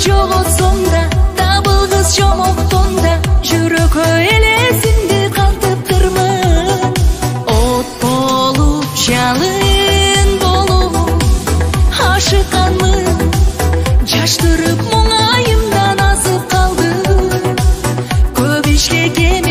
жолотсоң да, табылгыс жомоктон да, жүрөк элесинди кантыптырмын. От болуп, жалын болуп, ашыкканмын, жаштырып мұңайымдан азып қалдым. Көп иштеген